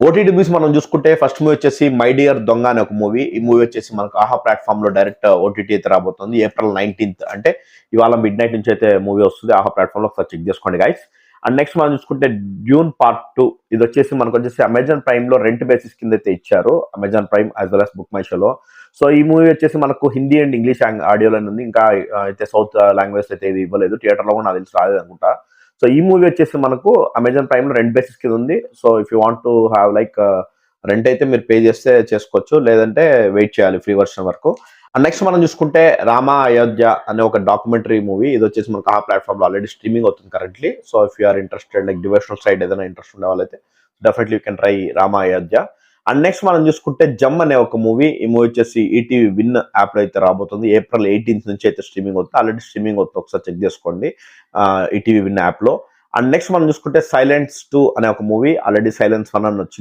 OTT movies మనం చూసుకుంటే first movie వచ్చేసి మై డియర్ దొంగ అనే ఒక మూవీ. ఈ మూవీ వచ్చేసి మనకు ఆహా ప్లాట్ఫామ్ లో డైరెక్ట్ ఓటీటీ అయితే రాబోతుంది April 19th. అంటే ఇవాళ మిడ్ నైట్ నుంచి అయితే మూవీ వస్తుంది ఆహా ప్లాట్ఫామ్ లో, ఒకసారి చెక్ చేసుకోండి గైస్. అండ్ నెక్స్ట్ మనం చూసుకుంటే డ్యూన్ పార్ట్ 2. ఇది వచ్చేసి మనకు వచ్చేసి అమెజాన్ ప్రైమ్ లో రెంట్ బేసిస్ కింద అయితే ఇచ్చారు, Amazon prime as well as book my షోలో. సో ఈ మూవీ వచ్చేసి మనకు హిందీ అండ్ ఇంగ్లీష్ ఆడియోలో ఉంది. ఇంకా అయితే సౌత్ లాంగ్వేజ్ అయితే ఇది ఇవ్వలేదు, థియేటర్ లో కూడా నాకు తెలిసి రాలేదు అనుకుంటా. సో ఈ మూవీ వచ్చేసి మనకు అమెజాన్ ప్రైమ్ లో రెంట్ బేసిస్ కింద ఉంది. So if you want to have like rent అయితే మీరు పే చేస్తే చేసుకోవచ్చు, లేదంటే వెయిట్ చేయాలి ఫ్రీ వర్షన్ వరకు. అండ్ నెక్స్ట్ మనం చూసుకుంటే రామ అయోధ్య అనే ఒక డాక్యుమెంటరీ మూవీ. ఇది వచ్చేసి మనకు ఆ ప్లాట్ఫామ్ లో ఆల్రెడీ స్ట్రీమింగ్ అవుతుంది currently. So if you are interested like devotional side ఏదైనా ఇంట్రెస్ట్ ఉండే వాళ్ళైతే definitely you can try Rama Ayodhya. And next మనం చూసుకుంటే జమ్ అనే ఒక మూవీ. ఈ మూవీ వచ్చేసి ఈటీవీ విన్ యాప్ లో అయితే రాబోతుంది. April 18th నుంచి అయితే స్ట్రీమింగ్ అవుతుంది, ఆల్రెడీ స్ట్రీమింగ్ అవుతుంది, ఒకసారి చెక్ చేసుకోండి ఈటీవీ విన్ యాప్ లో. అండ్ నెక్స్ట్ మనం చూసుకుంటే సైలెన్స్ 2 అనే ఒక మూవీ. ఆల్రెడీ సైలెన్స్ 1 అని వచ్చింది.